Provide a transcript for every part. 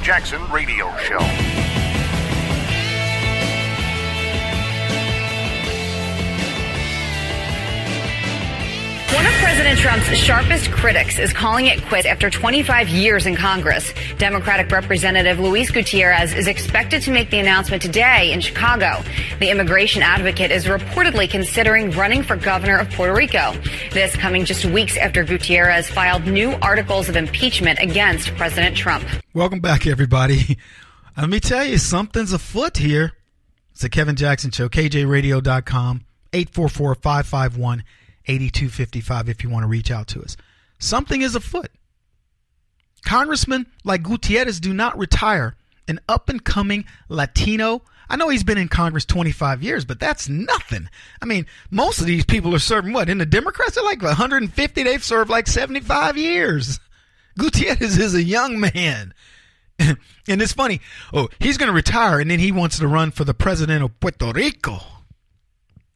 Jackson Radio Show. One of President Trump's sharpest critics is calling it quits after 25 years in Congress. Democratic Representative Luis Gutierrez is expected to make the announcement today in Chicago. The immigration advocate is reportedly considering running for governor of Puerto Rico. This coming just weeks after Gutierrez filed new articles of impeachment against President Trump. Welcome back, everybody. Let me tell you, something's afoot here. It's the Kevin Jackson Show, KJRadio.com, 844-551-8255 if you want to reach out to us. Something is afoot. Congressmen like Gutierrez do not retire. An up-and-coming Latino. I know he's been in Congress 25 years, but that's nothing. I mean, most of these people are serving what? In the Democrats, they're like 150. They've served like 75 years. Gutierrez is a young man. And it's funny. Oh, he's going to retire, and then he wants to run for the president of Puerto Rico.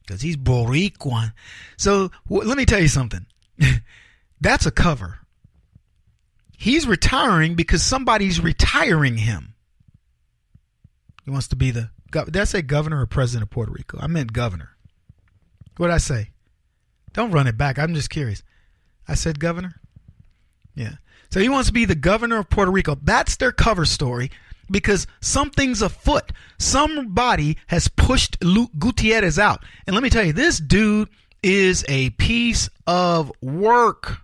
Because he's Boricuan. So let me tell you something. That's a cover. He's retiring because somebody's retiring him. He wants to be the did I say governor or president of Puerto Rico? I meant governor. What did I say? Don't run it back. I'm just curious. I said governor? Yeah. So he wants to be the governor of Puerto Rico. That's their cover story. Because something's afoot. Somebody has pushed Gutierrez out. And let me tell you, this dude is a piece of work.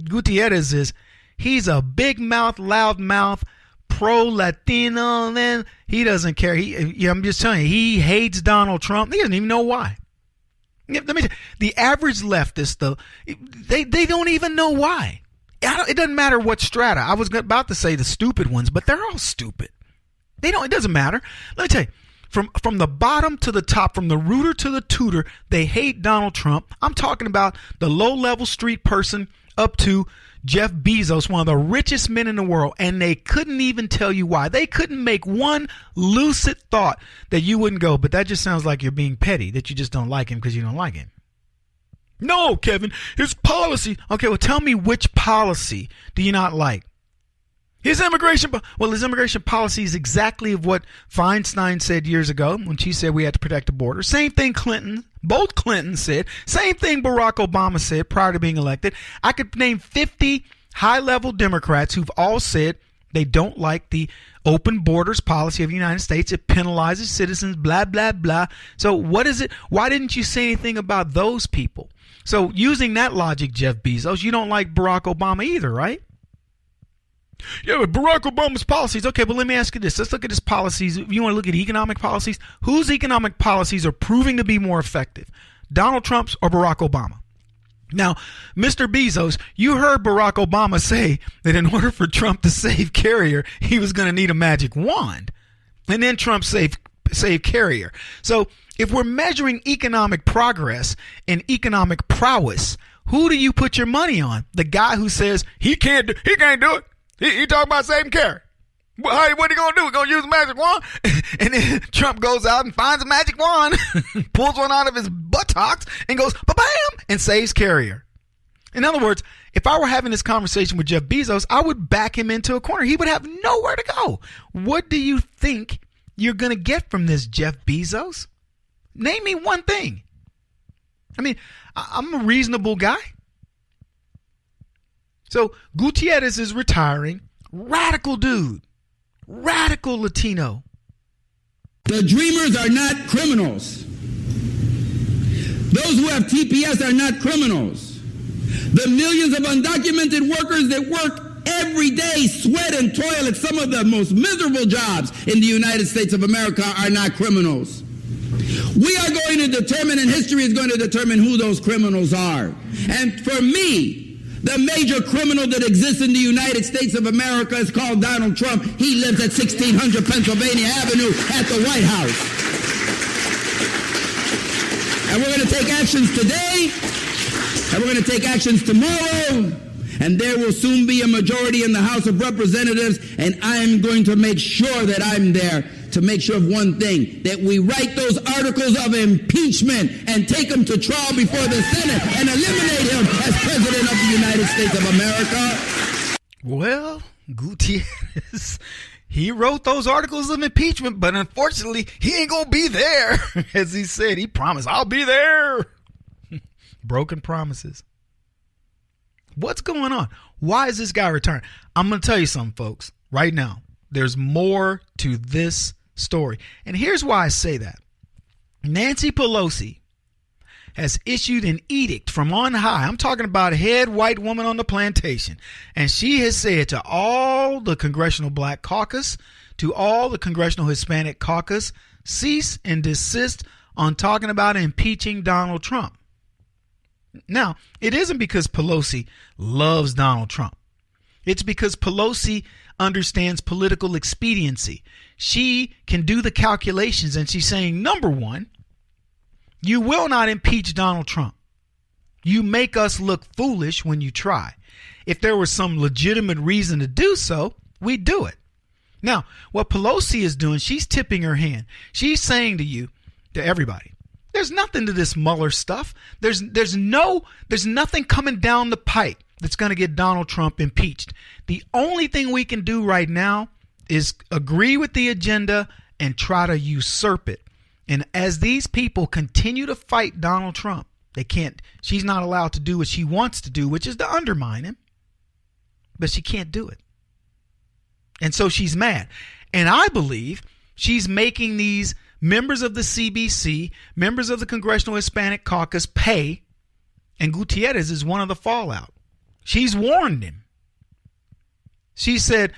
Gutierrez he's a big mouth, loud mouth, pro-Latino, and he doesn't care. I'm just telling you, he hates Donald Trump. He doesn't even know why. Let me tell you, the average leftist, though, they don't even know why. It doesn't matter what strata. I was about to say the stupid ones, but they're all stupid. It doesn't matter. Let me tell you, from the bottom to the top, from the rooter to the tutor, they hate Donald Trump. I'm talking about the low-level street person up to Jeff Bezos, one of the richest men in the world, and they couldn't even tell you why. They couldn't make one lucid thought that you wouldn't go, but that just sounds like you're being petty, that you just don't like him because you don't like him. No, Kevin, his policy. Okay, well, tell me which policy do you not like? His immigration policy is exactly of what Feinstein said years ago when she said we had to protect the border. Same thing both Clintons said. Same thing Barack Obama said prior to being elected. I could name 50 high-level Democrats who've all said they don't like the open borders policy of the United States. It penalizes citizens, blah, blah, blah. So what is it? Why didn't you say anything about those people? So using that logic, Jeff Bezos, you don't like Barack Obama either, right? Yeah, but Barack Obama's policies. Okay, but let me ask you this. Let's look at his policies. If you want to look at economic policies, whose economic policies are proving to be more effective? Donald Trump's or Barack Obama? Now, Mr. Bezos, you heard Barack Obama say that in order for Trump to save Carrier, he was going to need a magic wand. And then Trump saved Carrier. So if we're measuring economic progress and economic prowess, who do you put your money on? The guy who says he can't do it. He talking about saving Carrier. What are you going to do? We're going to use a magic wand? And then Trump goes out and finds a magic wand, pulls one out of his buttocks and goes, ba-bam, and saves Carrier. In other words, if I were having this conversation with Jeff Bezos, I would back him into a corner. He would have nowhere to go. What do you think you're going to get from this, Jeff Bezos? Name me one thing. I mean, I'm a reasonable guy. So Gutierrez is retiring. Radical dude. Radical Latino. The dreamers are not criminals. Those who have TPS are not criminals. The millions of undocumented workers that work every day, sweat and toil at some of the most miserable jobs in the United States of America are not criminals. We are going to determine, and history is going to determine who those criminals are. And for me, the major criminal that exists in the United States of America is called Donald Trump. He lives at 1600 Pennsylvania Avenue at the White House. And we're going to take actions today, and we're going to take actions tomorrow, and there will soon be a majority in the House of Representatives, and I am going to make sure that I'm there to make sure of one thing, that we write those articles of impeachment and take him to trial before the Senate and eliminate him as President of the United States of America. Well, Gutierrez, he wrote those articles of impeachment, but unfortunately, he ain't going to be there. As he said, he promised, I'll be there. Broken promises. What's going on? Why is this guy returning? I'm going to tell you something, folks, right now. There's more to this story. And here's why I say that. Nancy Pelosi has issued an edict from on high. I'm talking about a head white woman on the plantation. And she has said to all the Congressional Black Caucus, to all the Congressional Hispanic Caucus, cease and desist on talking about impeaching Donald Trump. Now, it isn't because Pelosi loves Donald Trump. It's because Pelosi understands political expediency. She can do the calculations, and she's saying, number one, you will not impeach Donald Trump. You make us look foolish when you try. If there was some legitimate reason to do so, we'd do it. Now, what Pelosi is doing, she's tipping her hand. She's saying to you, to everybody, there's nothing to this Mueller stuff. There's nothing coming down the pike that's going to get Donald Trump impeached. The only thing we can do right now is agree with the agenda and try to usurp it. And as these people continue to fight Donald Trump, they can't. She's not allowed to do what she wants to do, which is to undermine him. But she can't do it. And so she's mad. And I believe she's making these members of the CBC, members of the Congressional Hispanic Caucus pay, and Gutierrez is one of the fallout. She's warned him. She said,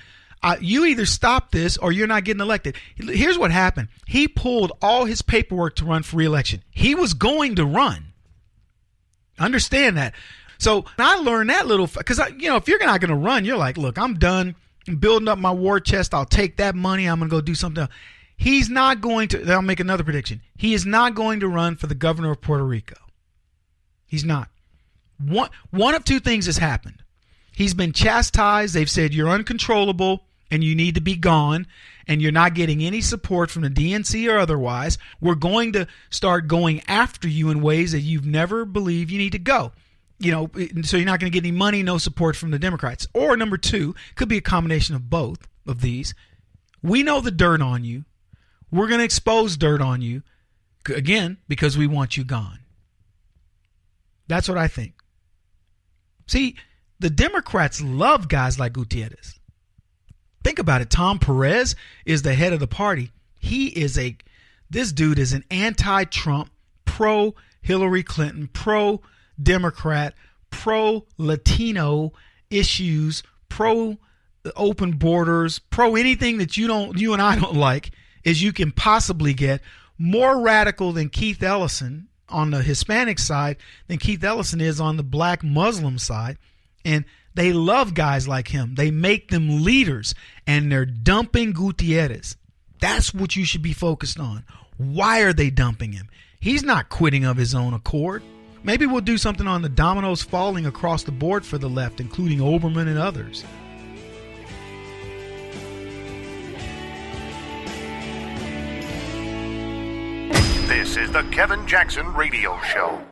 you either stop this or you're not getting elected. Here's what happened. He pulled all his paperwork to run for re-election. He was going to run. Understand that. So I learned that little, because, if you're not going to run, you're like, look, I'm done. I'm building up my war chest. I'll take that money. I'm going to go do something else. He's not going to, I'll make another prediction. He is not going to run for the governor of Puerto Rico. He's not. One of two things has happened. He's been chastised. They've said you're uncontrollable and you need to be gone, and you're not getting any support from the DNC or otherwise. We're going to start going after you in ways that you've never believed you need to go. So you're not going to get any money, no support from the Democrats. Or number two, could be a combination of both of these. We know the dirt on you. We're going to expose dirt on you, again, because we want you gone. That's what I think. See, the Democrats love guys like Gutierrez. Think about it. Tom Perez is the head of the party. This dude is an anti-Trump, pro-Hillary Clinton, pro-Democrat, pro-Latino issues, pro-open borders, pro-anything that you and I don't like, as you can possibly get. More radical than Keith Ellison on the Hispanic side than Keith Ellison is on the black Muslim side. And they love guys like him. They make them leaders, and they're dumping Gutierrez. That's what you should be focused on. Why are they dumping him? He's not quitting of his own accord. Maybe we'll do something on the dominoes falling across the board for the left, including Oberman and others. This is the Kevin Jackson Radio Show.